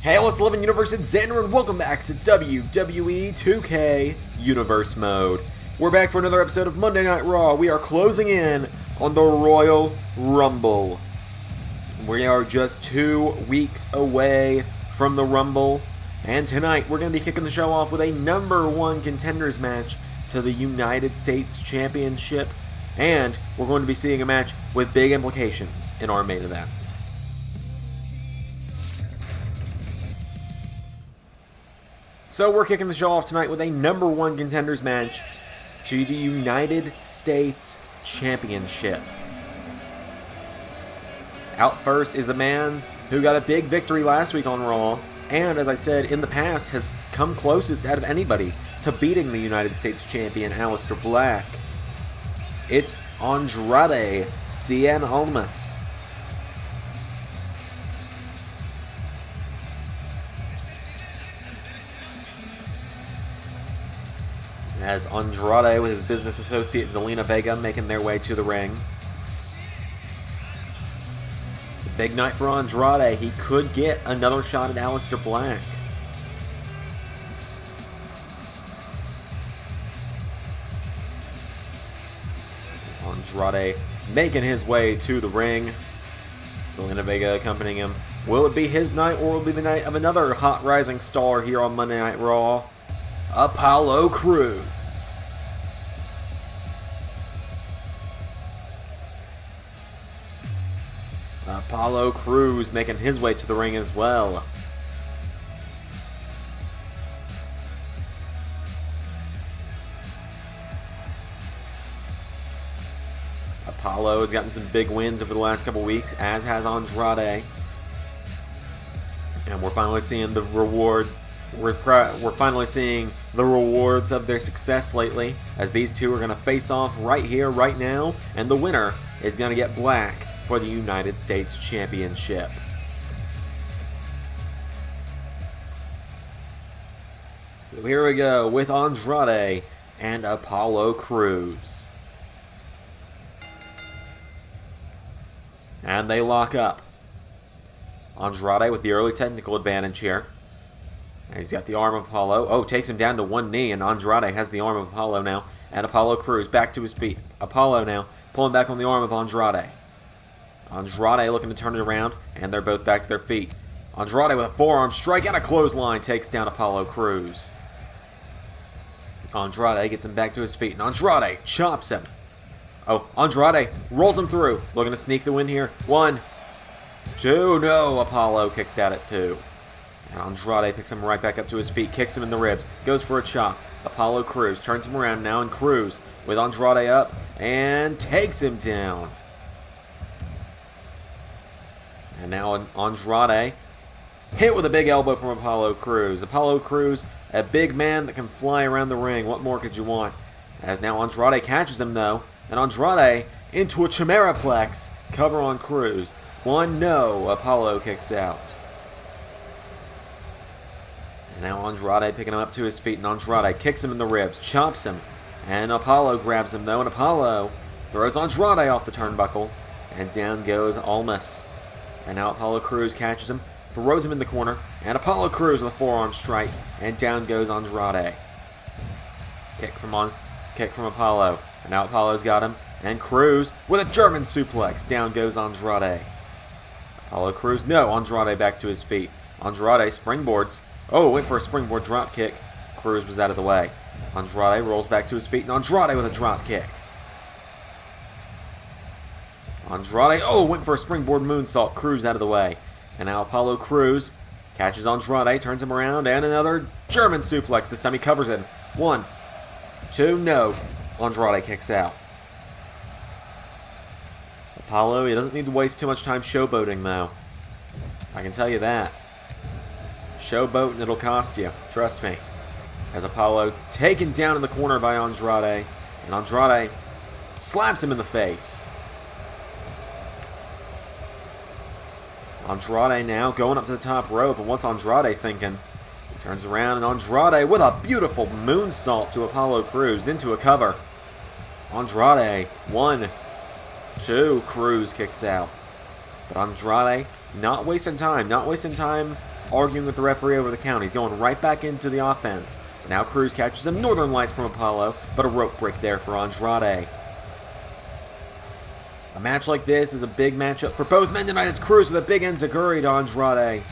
Hey, what's Living Universe? It's Xander, and welcome back to WWE 2K Universe Mode. We're back for another episode of Monday Night Raw. We are closing in on the Royal Rumble. We are just 2 weeks away from the Rumble, and tonight we're going to be kicking the show off with a #1 contenders match to the United States Championship, and we're going to be seeing a match with big implications in our main event. So we're kicking the show off tonight with a #1 contenders match to the United States Championship. Out first is the man who got a big victory last week on Raw, and as I said in the past, has come closest out of anybody to beating the United States Champion, Aleister Black. It's Andrade Cien Almas. As Andrade with his business associate Zelina Vega making their way to the ring. It's a big night for Andrade. He could get another shot at Aleister Black. Andrade making his way to the ring. Zelina Vega accompanying him. Will it be his night, or will it be the night of another hot rising star here on Monday Night Raw? Apollo Crews. Apollo Crews making his way to the ring as well. Apollo has gotten some big wins over the last couple weeks, as has Andrade. And we're finally seeing the reward. We're finally seeing the rewards of their success lately, as these two are going to face off right here, right now, and the winner is going to get Black for the United States Championship. So here we go with Andrade and Apollo Crews. And they lock up. Andrade with the early technical advantage here. And he's got the arm of Apollo. Oh, takes him down to one knee, and Andrade has the arm of Apollo now. And Apollo Crews back to his feet. Apollo now pulling back on the arm of Andrade. Andrade looking to turn it around, and they're both back to their feet. Andrade with a forearm strike and a clothesline takes down Apollo Crews. Andrade gets him back to his feet, and Andrade chops him. Oh, Andrade rolls him through. Looking to sneak the win here. 1, 2, no. Apollo kicked out at 2. And Andrade picks him right back up to his feet, kicks him in the ribs, goes for a chop. Apollo Crews turns him around now, and Crews with Andrade up and takes him down. And now Andrade hit with a big elbow from Apollo Crews. Apollo Crews, a big man that can fly around the ring. What more could you want? As now Andrade catches him though, and Andrade into a Chimeraplex. Cover on Crews. 1, no. Apollo kicks out. Now Andrade picking him up to his feet, and Andrade kicks him in the ribs, chops him, and Apollo grabs him though, and Apollo throws Andrade off the turnbuckle, and down goes Almas. And now Apollo Crews catches him, throws him in the corner, and Apollo Crews with a forearm strike, and down goes Andrade. Kick from Apollo, and now Apollo's got him, and Crews with a German suplex, down goes Andrade. Apollo Crews, no, Andrade back to his feet. Andrade springboards. Oh, went for a springboard drop kick. Crews was out of the way. Andrade rolls back to his feet, and Andrade with a drop kick. Andrade, oh, went for a springboard moonsault. Crews out of the way. And now Apollo Crews catches Andrade, turns him around, and another German suplex. This time he covers him. 1, 2, no. Andrade kicks out. Apollo, he doesn't need to waste too much time showboating, though. I can tell you that. Showboat and it'll cost you. Trust me. As Apollo taken down in the corner by Andrade. And Andrade slaps him in the face. Andrade now going up to the top rope. And what's Andrade thinking? He turns around, and Andrade with a beautiful moonsault to Apollo Crews into a cover. Andrade, 1, 2, Crews kicks out. But Andrade not wasting time arguing with the referee over the count. He's going right back into the offense. Now Crews catches him. Northern Lights from Apollo, but a rope break there for Andrade. A match like this is a big matchup for both men tonight. It's Crews with a big enziguri to Andrade.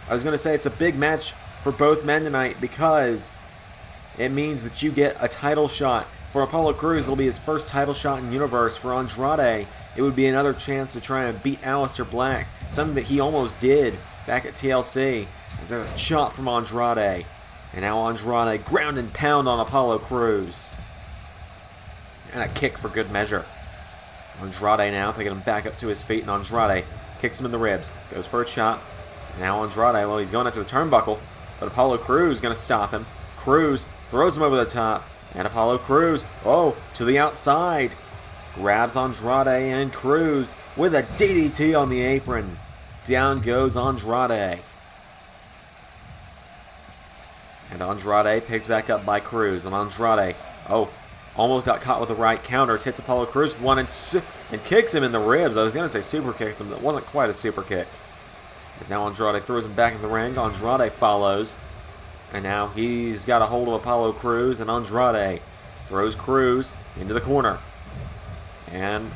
I was going to say it's a big match for both men tonight because it means that you get a title shot. For Apollo Crews, it'll be his first title shot in Universe. For Andrade, it would be another chance to try and beat Aleister Black, something that he almost did back at TLC. There's a chop from Andrade. And now Andrade ground and pound on Apollo Crews. And a kick for good measure. Andrade now picking him back up to his feet, and Andrade kicks him in the ribs. Goes for a chop. Now Andrade, well, he's going up to the turnbuckle, but Apollo Crews is going to stop him. Crews throws him over the top, and Apollo Crews, oh, to the outside. Grabs Andrade and Crews with a DDT on the apron. Down goes Andrade. And Andrade picked back up by Crews, and Andrade, oh, almost got caught with the right counters. Hits Apollo Crews with one and kicks him in the ribs. I was going to say super kicked him, but it wasn't quite a super kick. And now Andrade throws him back in the ring. Andrade follows. And now he's got a hold of Apollo Crews, and Andrade throws Crews into the corner. And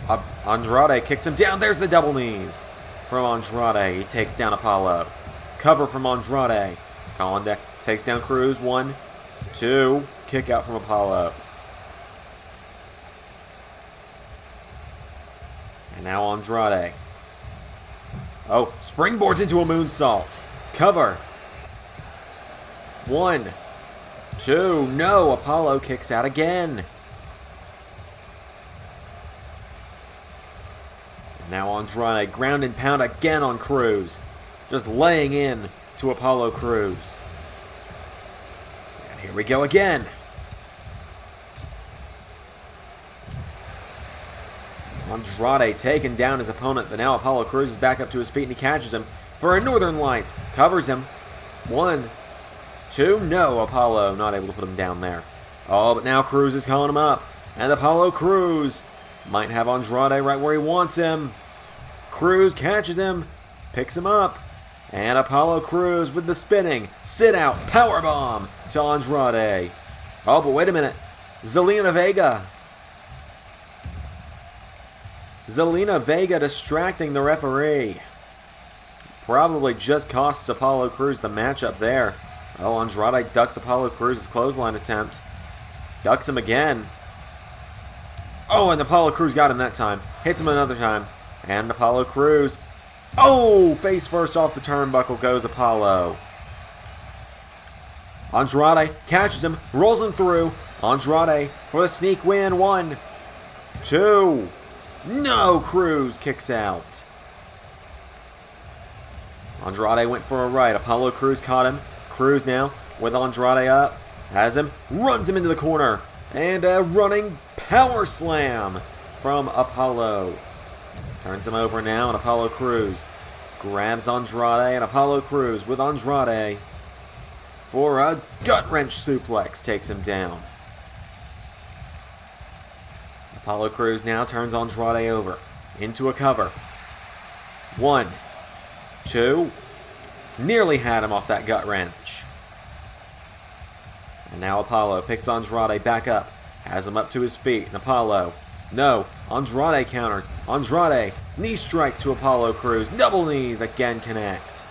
Andrade kicks him down. There's the double knees from Andrade. He takes down Apollo. Cover from Andrade. Contender takes down Crews. 1, 2. Kick out from Apollo. And now Andrade. Oh, springboards into a moonsault. Cover. 1, 2. No, Apollo kicks out again. And now Andrade ground and pound again on Crews. Just laying in to Apollo Crews. And here we go again. Andrade taking down his opponent, but now Apollo Crews is back up to his feet and he catches him for a Northern Lights. Covers him. 1, 2. No, Apollo not able to put him down there. Oh, but now Crews is calling him up. And Apollo Crews might have Andrade right where he wants him. Crews catches him, picks him up. And Apollo Crews with the spinning sit-out powerbomb to Andrade. Oh, but wait a minute. Zelina Vega distracting the referee. Probably just costs Apollo Crews the matchup there. Oh, Andrade ducks Apollo Crews' clothesline attempt. Ducks him again. Oh, and Apollo Crews got him that time. Hits him another time. And Apollo Crews. Oh, face first off the turnbuckle goes Apollo. Andrade catches him, rolls him through. Andrade for the sneak win. 1, 2. No, Crews kicks out. Andrade went for a right. Apollo Crews caught him. Crews now with Andrade up. Has him. Runs him into the corner. And a running power slam from Apollo. Turns him over now, and Apollo Crews grabs Andrade, and Apollo Crews with Andrade for a gut-wrench suplex. Takes him down. Apollo Crews now turns Andrade over into a cover. 1, 2. Nearly had him off that gut wrench. And now Apollo picks Andrade back up. Has him up to his feet. And Apollo. No. Andrade counters. Andrade. Knee strike to Apollo Crews. Double knees again connect.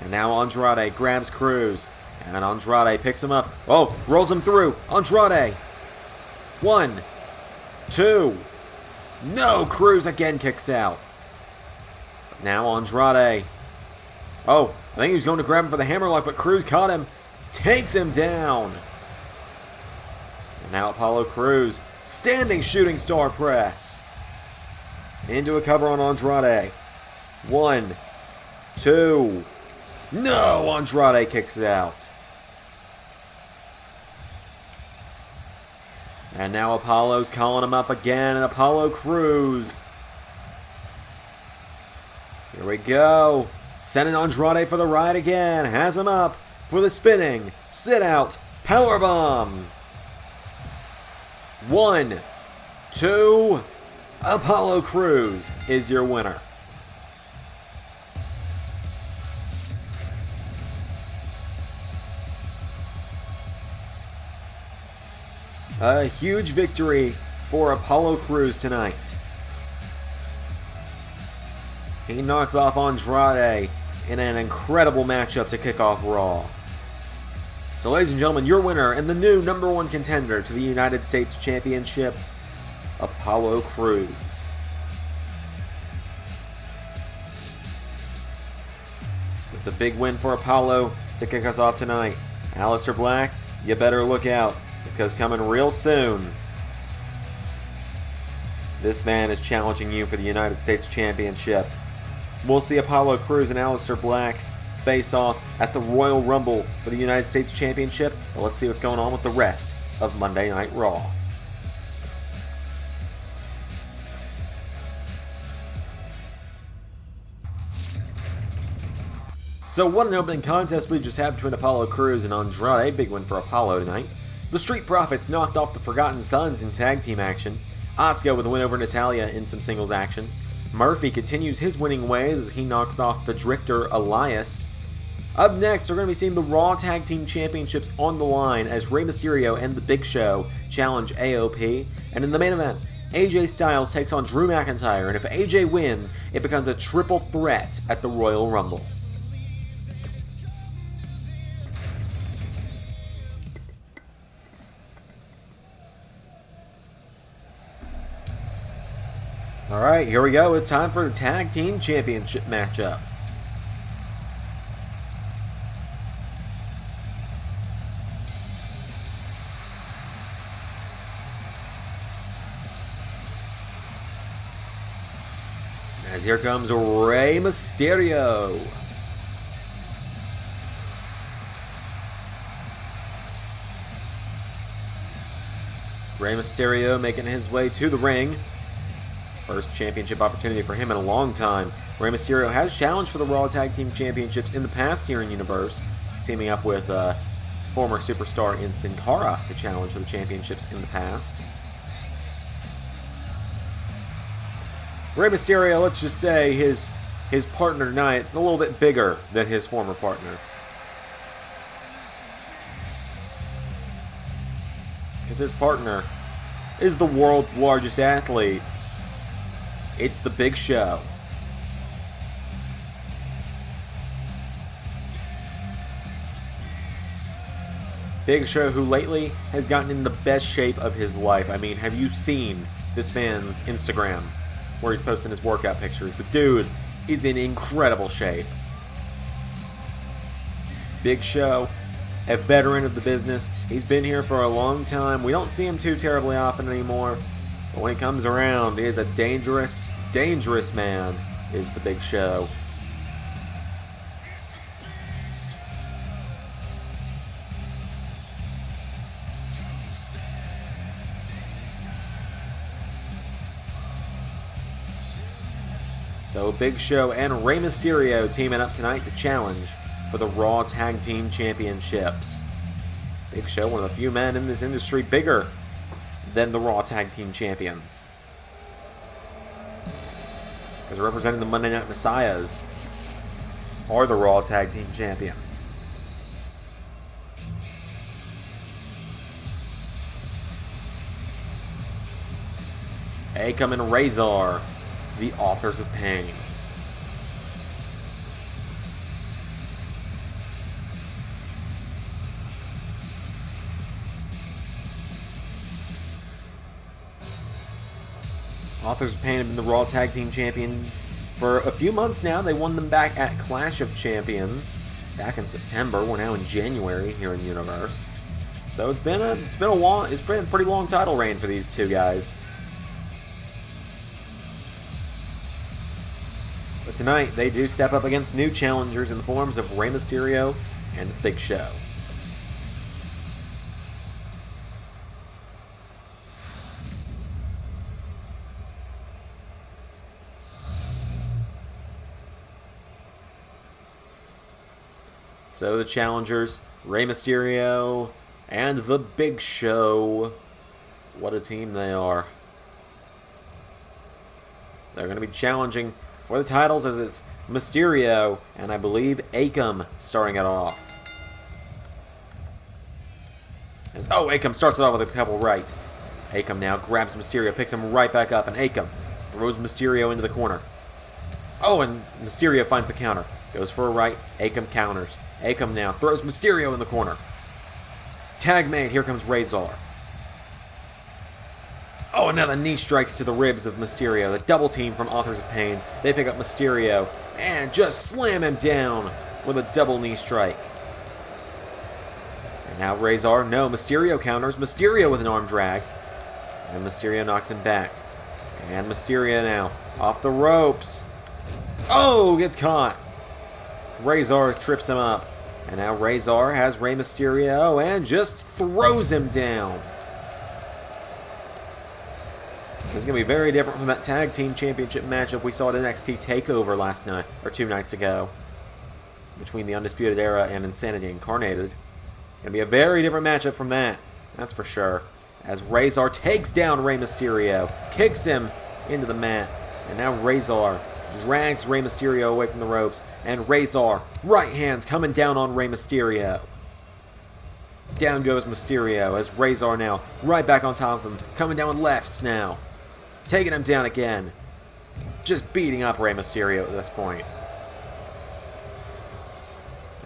And now Andrade grabs Crews. And Andrade picks him up. Oh, rolls him through. Andrade. 1, 2. No, Crews again kicks out. But now Andrade. Oh, I think he was going to grab him for the hammerlock, but Crews caught him. Takes him down. And now Apollo Crews. Standing shooting star press. Into a cover on Andrade. 1, 2. No, Andrade kicks out. And now Apollo's calling him up again, and Apollo Crews. Here we go. Sending Andrade for the ride again. Has him up for the spinning sit-out powerbomb. 1, 2. Apollo Crews is your winner. A huge victory for Apollo Crews tonight. He knocks off Andrade in an incredible matchup to kick off Raw. So ladies and gentlemen, your winner and the new #1 contender to the United States Championship, Apollo Crews. It's a big win for Apollo to kick us off tonight. Aleister Black, you better look out, because coming real soon, this man is challenging you for the United States Championship. We'll see Apollo Crews and Aleister Black face off at the Royal Rumble for the United States Championship. But let's see what's going on with the rest of Monday Night Raw. So what an opening contest we just had between Apollo Crews and Andrade. Big win for Apollo tonight. The Street Profits knocked off the Forgotten Sons in tag team action. Asuka with a win over Natalya in some singles action. Murphy continues his winning ways as he knocks off the Drifter Elias. Up next, we're going to be seeing the Raw Tag Team Championships on the line as Rey Mysterio and the Big Show challenge AOP. And in the main event, AJ Styles takes on Drew McIntyre, and if AJ wins, it becomes a triple threat at the Royal Rumble. Alright, here we go. It's time for the Tag Team Championship matchup. As here comes Rey Mysterio. Rey Mysterio making his way to the ring. First championship opportunity for him in a long time. Rey Mysterio has challenged for the Raw Tag Team Championships in the past here in Universe, teaming up with former superstar in Sin Cara to challenge for the championships in the past. Rey Mysterio, let's just say his partner tonight is a little bit bigger than his former partner. Because his partner is the world's largest athlete. It's the Big Show. Big Show, who lately has gotten in the best shape of his life. I mean, have you seen this man's Instagram where he's posting his workout pictures? The dude is in incredible shape. Big Show, a veteran of the business. He's been here for a long time. We don't see him too terribly often anymore. But when he comes around, he is a dangerous, dangerous man, is the Big Show. So Big Show and Rey Mysterio teaming up tonight to challenge for the Raw Tag Team Championships. Big Show, one of the few men in this industry bigger than the Raw Tag Team Champions. Because representing the Monday Night Messiahs are the Raw Tag Team Champions. Akam and Razor, the Authors of Pain. Authors of Pain have been the Raw Tag Team Champions for a few months now. They won them back at Clash of Champions back in September. We're now in January here in Universe. So it's been a pretty long title reign for these two guys. But tonight they do step up against new challengers in the forms of Rey Mysterio and the Big Show. So the challengers, Rey Mysterio and the Big Show. What a team they are. They're going to be challenging for the titles as it's Mysterio and I believe Akam starting it off. Oh, Akam starts it off with a couple rights. Akam now grabs Mysterio, picks him right back up, and Akam throws Mysterio into the corner. Oh, and Mysterio finds the counter. Goes for a right, Akam counters. Akam now throws Mysterio in the corner. Tag made, here comes Razor. Oh, and now the knee strikes to the ribs of Mysterio. The double team from Authors of Pain. They pick up Mysterio and just slam him down with a double knee strike. And now Razor, no, Mysterio counters. Mysterio with an arm drag. And Mysterio knocks him back. And Mysterio now off the ropes. Oh, gets caught. Razor trips him up. And now Razor has Rey Mysterio and just throws him down. This is going to be very different from that Tag Team Championship matchup we saw at NXT TakeOver last night, or 2 nights ago, between the Undisputed Era and Insanity Incarnated. It's going to be a very different matchup from that, that's for sure. As Razor takes down Rey Mysterio, kicks him into the mat, and now Razor drags Rey Mysterio away from the ropes, and Razor, right hands coming down on Rey Mysterio. Down goes Mysterio as Razor now right back on top of him, coming down with lefts now. Taking him down again. Just beating up Rey Mysterio at this point.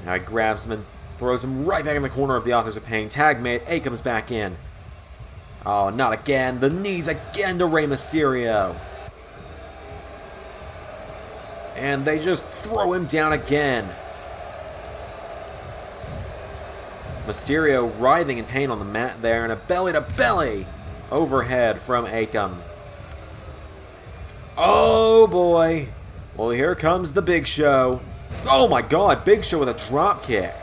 Now he grabs him and throws him right back in the corner of the Authors of Pain. Tag made, Akam's back in. Oh, not again. The knees again to Rey Mysterio. And they just throw him down again. Mysterio writhing in pain on the mat there, and a belly-to-belly overhead from Akam. Oh boy. Well, here comes the Big Show. Oh my god, Big Show with a drop kick.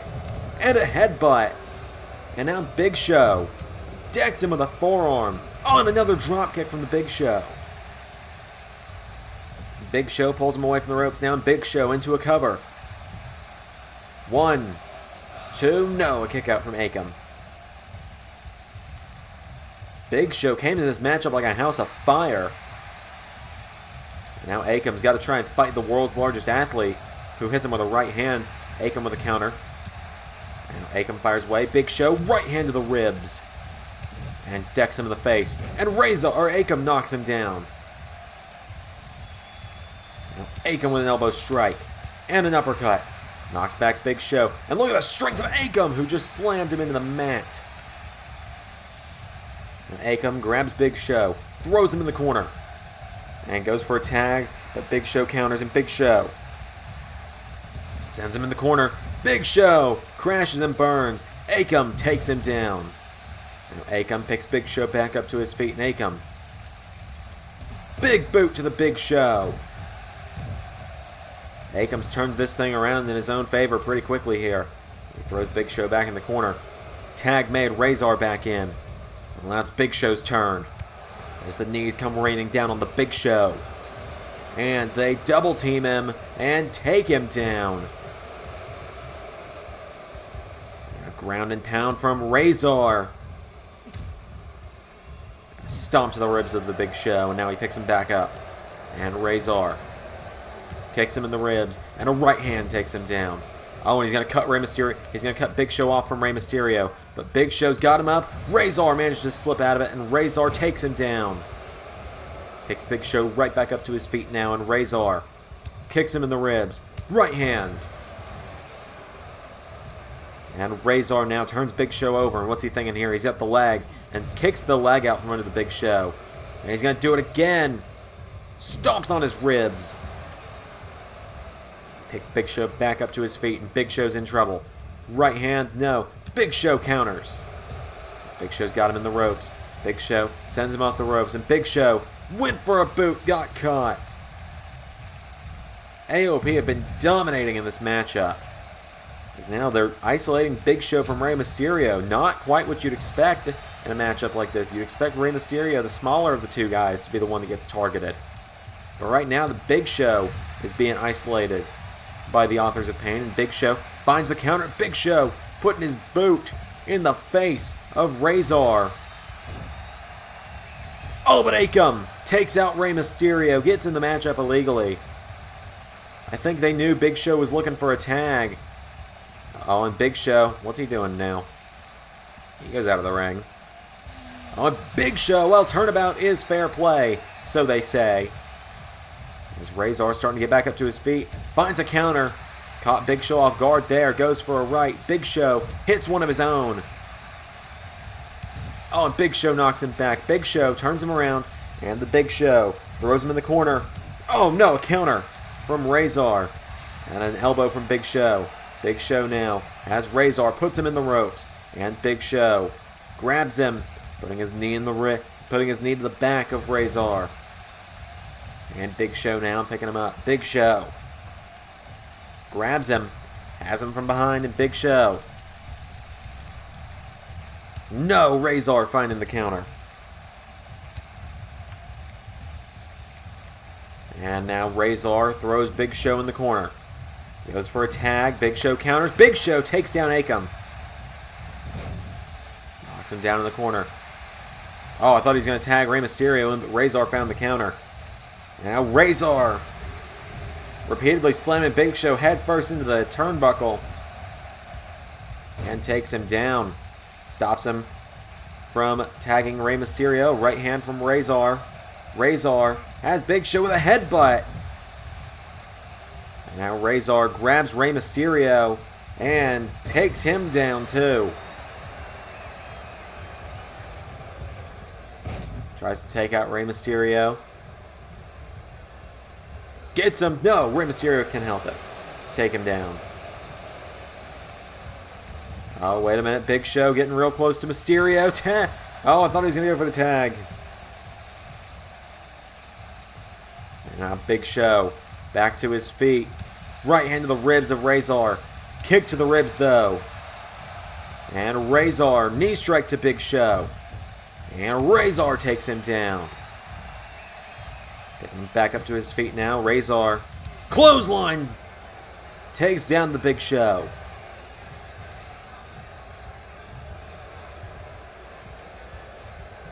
And a headbutt. And now Big Show decks him with a forearm. Oh, and another drop kick from the Big Show. Big Show pulls him away from the ropes now, and Big Show into a cover. 1, 2, no, a kick out from Akam. Big Show came to this matchup like a house of fire. Now Akam's got to try and fight the world's largest athlete, who hits him with a right hand. Akam with a counter. And Akam fires away. Big Show, right hand to the ribs. And decks him in the face. And Akam knocks him down. Now Akam with an elbow strike. And an uppercut. Knocks back Big Show. And look at the strength of Akam, who just slammed him into the mat. And Akam grabs Big Show. Throws him in the corner. And goes for a tag, but Big Show counters, and Big Show sends him in the corner. Big Show crashes and burns. Akam takes him down. Now Akam picks Big Show back up to his feet, and Akam. Big boot to the Big Show. Akam's turned this thing around in his own favor pretty quickly here. He throws Big Show back in the corner. Tag made, Razor back in. And now it's Big Show's turn. As the knees come raining down on the Big Show. And they double team him and take him down. A ground and pound from Razor. Stomp to the ribs of the Big Show, and now he picks him back up. And Razor kicks him in the ribs, and a right hand takes him down. Oh, and he's going to cut Rey Mysterio. He's going to cut Big Show off from Rey Mysterio. But Big Show's got him up. Razor managed to slip out of it, and Razor takes him down. Picks Big Show right back up to his feet now, and Razor kicks him in the ribs. Right hand. And Razor now turns Big Show over, and what's he thinking here? He's got the leg, and kicks the leg out from under the Big Show. And he's going to do it again. Stomps on his ribs. Picks Big Show back up to his feet, and Big Show's in trouble. Right hand, no. Big Show counters. Big Show's got him in the ropes. Big Show sends him off the ropes, and Big Show went for a boot, got caught. AOP have been dominating in this matchup. Because now they're isolating Big Show from Rey Mysterio. Not quite what you'd expect in a matchup like this. You'd expect Rey Mysterio, the smaller of the two guys, to be the one that gets targeted. But right now, the Big Show is being isolated by the Authors of Pain, and Big Show finds the counter. Big Show putting his boot in the face of Razor. Oh, but Akam takes out Rey Mysterio, gets in the matchup illegally. I think they knew Big Show was looking for a tag. Oh, and Big Show, what's he doing now? He goes out of the ring. Oh, Big Show. Well, turnabout is fair play, so they say. As Razor starting to get back up to his feet. Finds a counter. Caught Big Show off guard there. Goes for a right. Big Show hits one of his own. Oh, and Big Show knocks him back. Big Show turns him around. And the Big Show throws him in the corner. Oh, no, a counter from Razor. And an elbow from Big Show. Big Show now, as Razor puts him in the ropes. And Big Show grabs him, putting his knee to the back of Razor. And Big Show now picking him up. Big Show grabs him, has him from behind, and Big Show. No, Razor finding the counter. And now Razor throws Big Show in the corner. Goes for a tag. Big Show counters. Big Show takes down Akam. Knocks him down in the corner. Oh, I thought he was going to tag Rey Mysterio, but Razor found the counter. Now Razor repeatedly slamming Big Show headfirst into the turnbuckle. And takes him down. Stops him from tagging Rey Mysterio. Right hand from Razor. Razor has Big Show with a headbutt. And now Razor grabs Rey Mysterio and takes him down too. Tries to take out Rey Mysterio. Gets him. No, Rey Mysterio can help it. Take him down. Oh, wait a minute. Big Show getting real close to Mysterio. Oh, I thought he was going to go for the tag. And now Big Show back to his feet. Right hand to the ribs of Razor. Kick to the ribs, though. And Razor, knee strike to Big Show. And Razor takes him down. Getting back up to his feet now. Razor, clothesline, takes down the Big Show.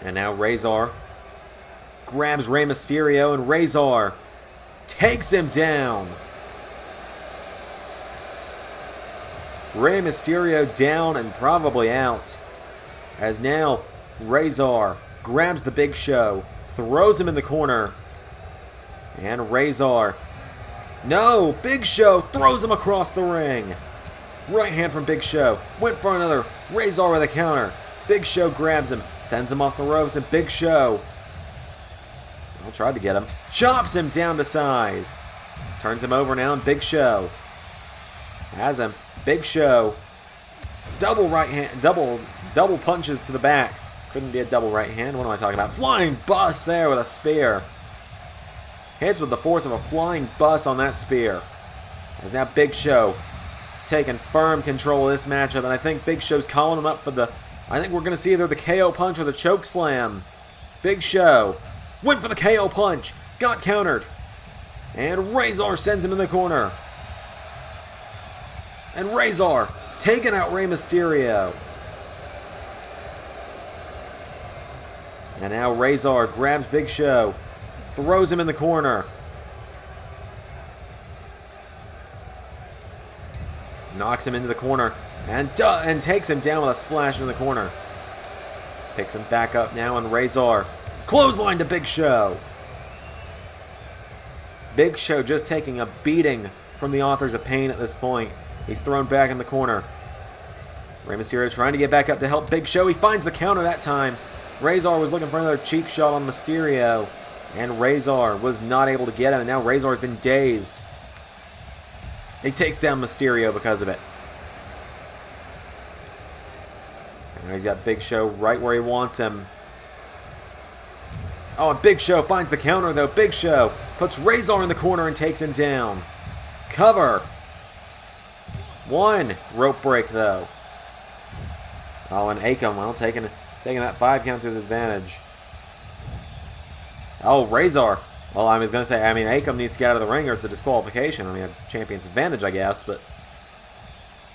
And now Razor grabs Rey Mysterio, and Razor takes him down. Rey Mysterio down and probably out. As now Razor grabs the Big Show, throws him in the corner. And Razor, no, Big Show throws him across the ring. Right hand from Big Show, went for another. Razor with a counter. Big Show grabs him, sends him off the ropes, and Big Show, well, tried to get him, chops him down to size. Turns him over now, and Big Show has him. Big Show, double right hand, double punches to the back. Couldn't be a double right hand. What am I talking about? Flying bus there with a spear. Hits with the force of a flying bus on that spear. As now Big Show taking firm control of this matchup, and I think Big Show's calling him up for the, I think we're going to see either the KO punch or the choke slam. Big Show went for the KO punch, got countered, and Razor sends him in the corner. And Razor taking out Rey Mysterio. And now Razor grabs Big Show, throws him in the corner. Knocks him into the corner and takes him down with a splash in the corner. Picks him back up now, and Razor clothesline to Big Show. Big Show just taking a beating from the Authors of Pain at this point. He's thrown back in the corner. Rey Mysterio trying to get back up to help Big Show. He finds the counter that time. Razor was looking for another cheap shot on Mysterio, and Razor was not able to get him, and now Razor has been dazed. He takes down Mysterio because of it. And now he's got Big Show right where he wants him. Oh, and Big Show finds the counter, though. Big Show puts Razor in the corner and takes him down. Cover. One rope break, though. Oh, and Akam, well, taking that 5 count to his advantage. Oh, Razor. Well, I was going to say, Akam needs to get out of the ring or it's a disqualification. A champion's advantage, I guess, but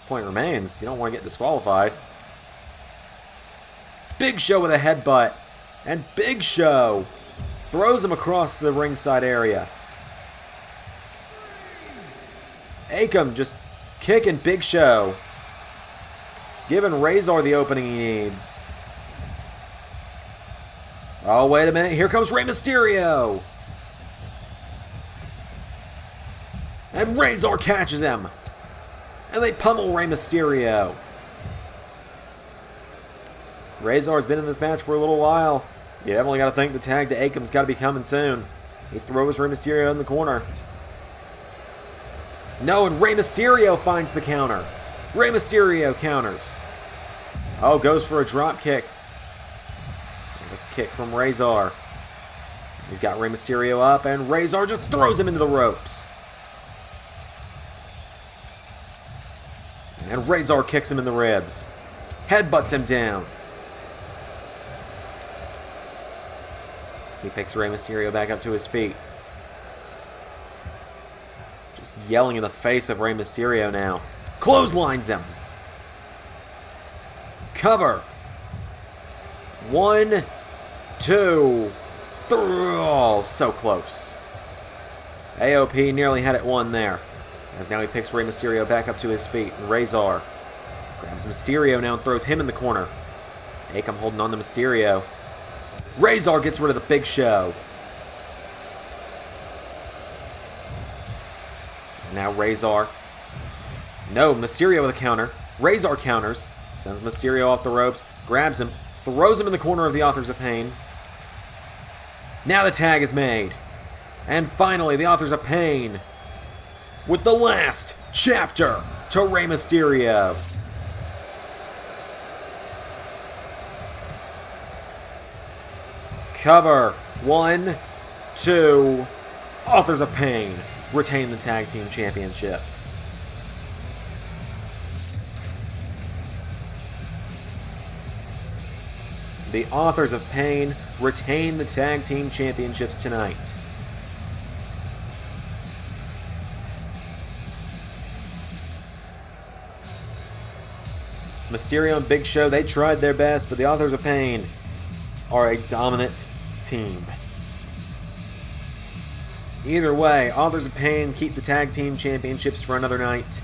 point remains. You don't want to get disqualified. Big Show with a headbutt. And Big Show throws him across the ringside area. Akam just kicking Big Show. giving Razor the opening he needs. Oh, wait a minute. Here comes Rey Mysterio. And Razor catches him. And they pummel Rey Mysterio. Razor's been in this match for a little while. You definitely got to think the tag to Akeem's got to be coming soon. He throws Rey Mysterio in the corner. No, and Rey Mysterio finds the counter. Rey Mysterio counters. Oh, goes for a drop kick. There's a kick from Razor. He's got Rey Mysterio up, and Razor just throws him into the ropes. And Razor kicks him in the ribs. Headbutts him down. He picks Rey Mysterio back up to his feet. Just yelling in the face of Rey Mysterio now. Clotheslines him. Cover. 1, 2, 3. Oh, so close. AOP nearly had it won there. As now he picks Rey Mysterio back up to his feet. And Razor grabs Mysterio now and throws him in the corner. Akeem holding on to Mysterio. Razor gets rid of the Big Show. Now Razor. No, Mysterio with a counter. Razor counters. Sends Mysterio off the ropes. Grabs him. Throws him in the corner of the Authors of Pain. Now the tag is made. And finally, the Authors of Pain with the last chapter to Rey Mysterio. Cover. 1, 2. Authors of Pain retain the tag team championships. The Authors of Pain retain the tag team championships tonight. Mysterio and Big Show, they tried their best, but the Authors of Pain are a dominant team. Either way, Authors of Pain keep the tag team championships for another night.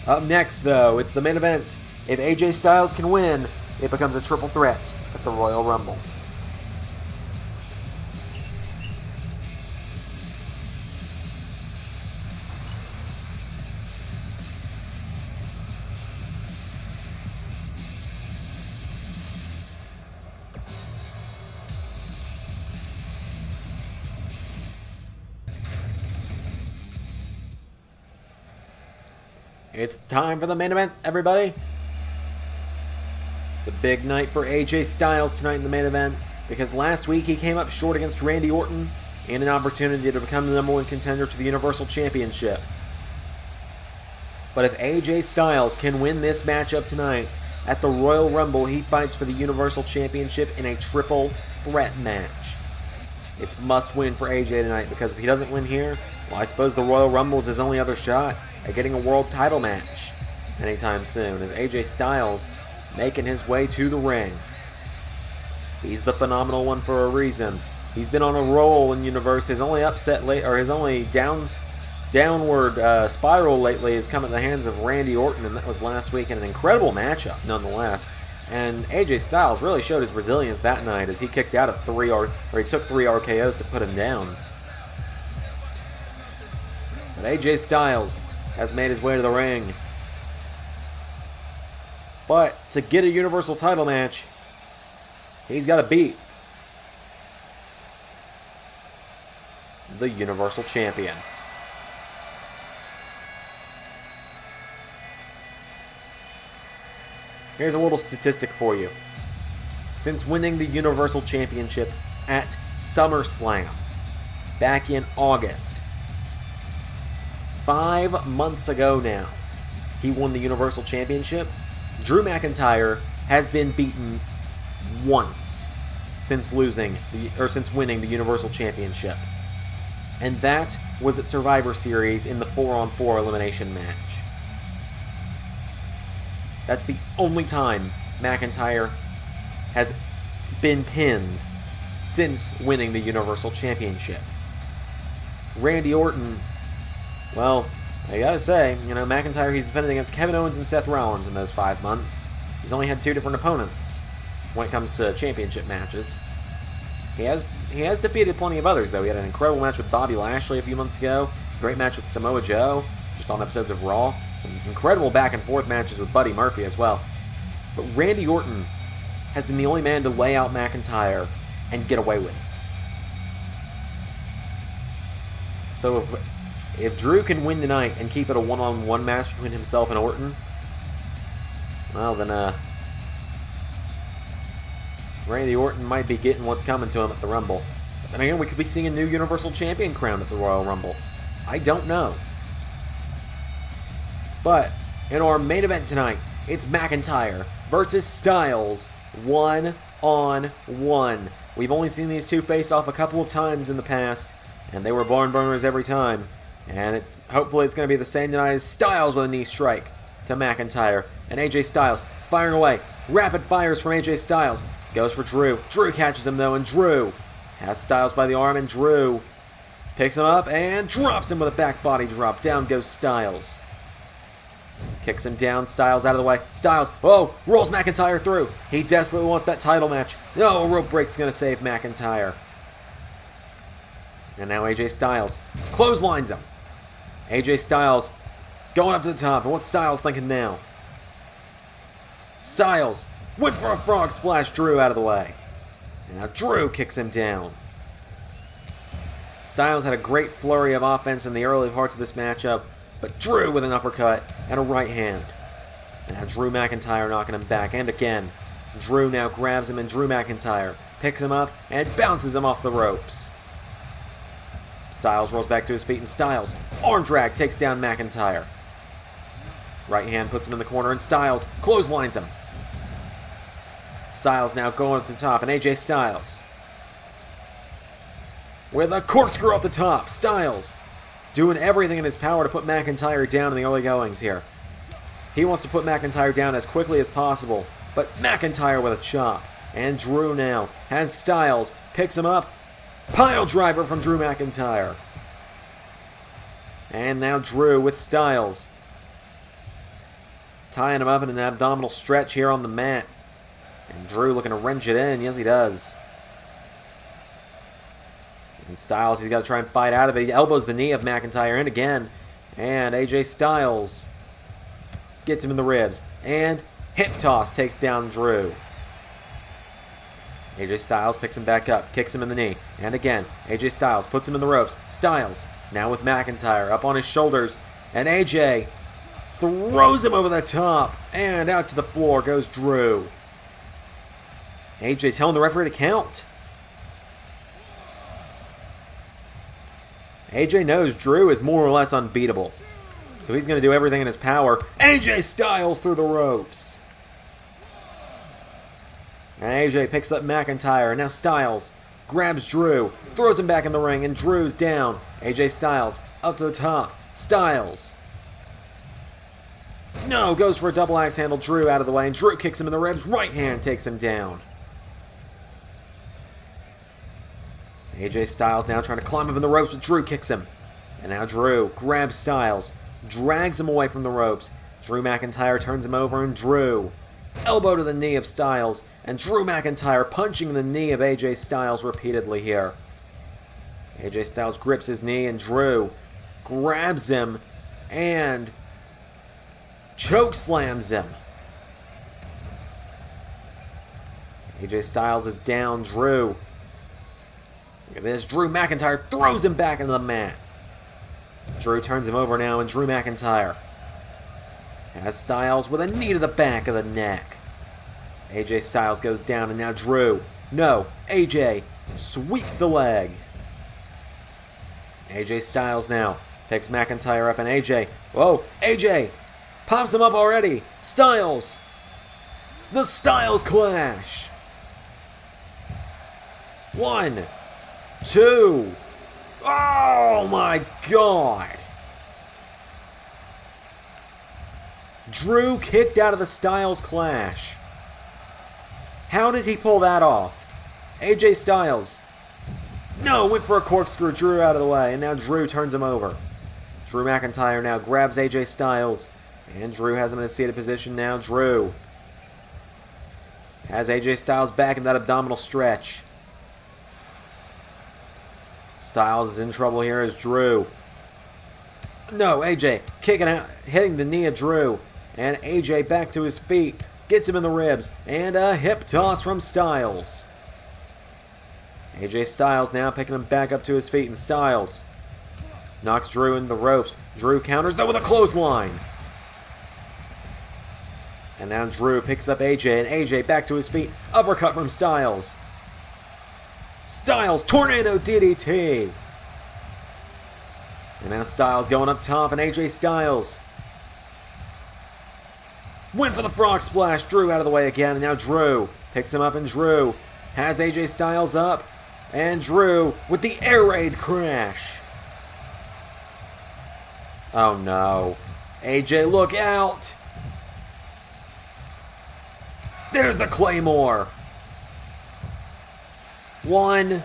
Up next, though, it's the main event. If AJ Styles can win, it becomes a triple threat at the Royal Rumble. It's time for the main event, everybody. It's a big night for AJ Styles tonight in the main event, because last week he came up short against Randy Orton in an opportunity to become the #1 contender to the Universal Championship. But if AJ Styles can win this matchup tonight, at the Royal Rumble he fights for the Universal Championship in a triple threat match. It's must win for AJ tonight, because if he doesn't win here, well, I suppose the Royal Rumble is his only other shot at getting a world title match anytime soon, as AJ Styles making his way to the ring. He's the phenomenal one for a reason. He's been on a roll in Universe. His only upset his only downward spiral lately has come at the hands of Randy Orton, and that was last week in an incredible matchup nonetheless. And AJ Styles really showed his resilience that night as he kicked out of he took 3 RKOs to put him down. But AJ Styles has made his way to the ring. But to get a Universal title match, he's got to beat the Universal Champion. Here's a little statistic for you. Since winning the Universal Championship at SummerSlam back in August, 5 months ago now, he won the Universal Championship. Drew McIntyre has been beaten once since winning the Universal Championship. And that was at Survivor Series in the 4-on-4 elimination match. That's the only time McIntyre has been pinned since winning the Universal Championship. Randy Orton, well, I gotta say, you know, McIntyre, he's defended against Kevin Owens and Seth Rollins in those 5 months. He's only had 2 different opponents when it comes to championship matches. He has defeated plenty of others, though. He had an incredible match with Bobby Lashley a few months ago. Great match with Samoa Joe, just on episodes of Raw. Some incredible back-and-forth matches with Buddy Murphy as well. But Randy Orton has been the only man to lay out McIntyre and get away with it. So if Drew can win tonight and keep it a one-on-one match between himself and Orton, well, then Randy Orton might be getting what's coming to him at the Rumble. But then again, we could be seeing a new Universal Champion crowned at the Royal Rumble. I don't know. But in our main event tonight, it's McIntyre versus Styles 1-on-1. We've only seen these two face off a couple of times in the past, and they were barn burners every time. And hopefully it's going to be the same tonight as Styles with a knee strike to McIntyre. And AJ Styles firing away. Rapid fires from AJ Styles. Goes for Drew. Drew catches him though, and Drew has Styles by the arm, and Drew picks him up and drops him with a back body drop. Down goes Styles. Kicks him down. Styles out of the way. Styles, oh, rolls McIntyre through. He desperately wants that title match. No, a rope break's going to save McIntyre. And now AJ Styles clotheslines him. AJ Styles going up to the top. And what's Styles thinking now? Styles went for a frog splash. Drew out of the way. And now Drew kicks him down. Styles had a great flurry of offense in the early parts of this matchup, but Drew with an uppercut and a right hand. And now Drew McIntyre knocking him back. And again, Drew now grabs him, and Drew McIntyre picks him up and bounces him off the ropes. Styles rolls back to his feet, and Styles, arm drag, takes down McIntyre. Right hand puts him in the corner, and Styles clotheslines him. Styles now going to the top, and AJ Styles with a corkscrew off the top. Styles doing everything in his power to put McIntyre down in the early goings here. He wants to put McIntyre down as quickly as possible, but McIntyre with a chop. And Drew now has Styles, picks him up. Pile driver from Drew McIntyre. And now Drew with Styles, tying him up in an abdominal stretch here on the mat. And Drew looking to wrench it in. Yes, he does. And Styles, he's got to try and fight out of it. He elbows the knee of McIntyre in again. And AJ Styles gets him in the ribs. And hip toss takes down Drew. AJ Styles picks him back up, kicks him in the knee. And again, AJ Styles puts him in the ropes. Styles now with McIntyre up on his shoulders. And AJ throws him over the top. And out to the floor goes Drew. AJ telling the referee to count. AJ knows Drew is more or less unbeatable, so he's going to do everything in his power. AJ Styles through the ropes. And AJ picks up McIntyre. And now Styles grabs Drew, throws him back in the ring, and Drew's down. AJ Styles up to the top. Styles. No, goes for a double axe handle. Drew out of the way, and Drew kicks him in the ribs. Right hand takes him down. AJ Styles now trying to climb up in the ropes, but Drew kicks him. And now Drew grabs Styles, drags him away from the ropes. Drew McIntyre turns him over, and Drew elbow to the knee of Styles. And Drew McIntyre punching the knee of AJ Styles repeatedly here. AJ Styles grips his knee, and Drew grabs him and choke slams him. AJ Styles is down. Drew. Look at this. Drew McIntyre throws him back into the mat. Drew turns him over now, and Drew McIntyre has Styles with a knee to the back of the neck. AJ Styles goes down, and now Drew. No, AJ sweeps the leg. AJ Styles now picks McIntyre up, and AJ. Whoa, AJ pops him up already. Styles. The Styles Clash. 1, 2. Oh my God. Drew kicked out of the Styles Clash. How did he pull that off? AJ Styles. No, went for a corkscrew. Drew out of the way, and now Drew turns him over. Drew McIntyre now grabs AJ Styles. And Drew has him in a seated position now. Drew has AJ Styles back in that abdominal stretch. Styles is in trouble here as Drew. No, AJ kicking out, hitting the knee of Drew. And AJ back to his feet. Gets him in the ribs. And a hip toss from Styles. AJ Styles now picking him back up to his feet. And Styles knocks Drew in the ropes. Drew counters though with a clothesline. And now Drew picks up AJ. And AJ back to his feet. Uppercut from Styles. Styles, tornado DDT. And now Styles going up top, and AJ Styles went for the frog splash. Drew out of the way again, and now Drew picks him up, and Drew has AJ Styles up, and Drew with the air raid crash. Oh no. AJ, look out. There's the Claymore. 1,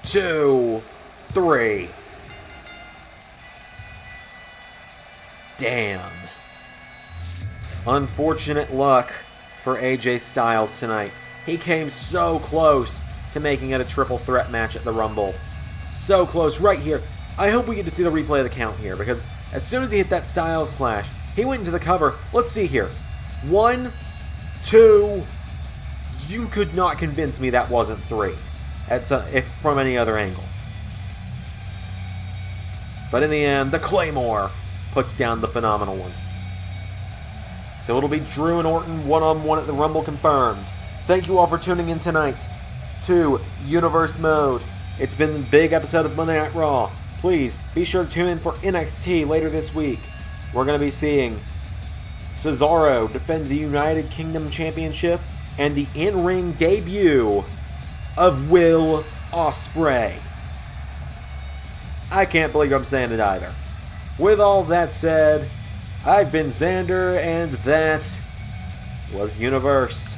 2, 3. Damn. Unfortunate luck for AJ Styles tonight. He came so close to making it a triple threat match at the Rumble. So close right here. I hope we get to see the replay of the count here, because as soon as he hit that Styles Clash, he went into the cover. Let's see here. 1, 2. You could not convince me that wasn't 3. If from any other angle. But in the end, the Claymore puts down the phenomenal one. So it'll be Drew and Orton one-on-one at the Rumble confirmed. Thank you all for tuning in tonight to Universe Mode. It's been a big episode of Monday Night Raw. Please be sure to tune in for NXT later this week. We're going to be seeing Cesaro defend the United Kingdom Championship and the in-ring debut of Will Ospreay. I can't believe I'm saying it either. With all that said, I've been Xander, and that was Universe.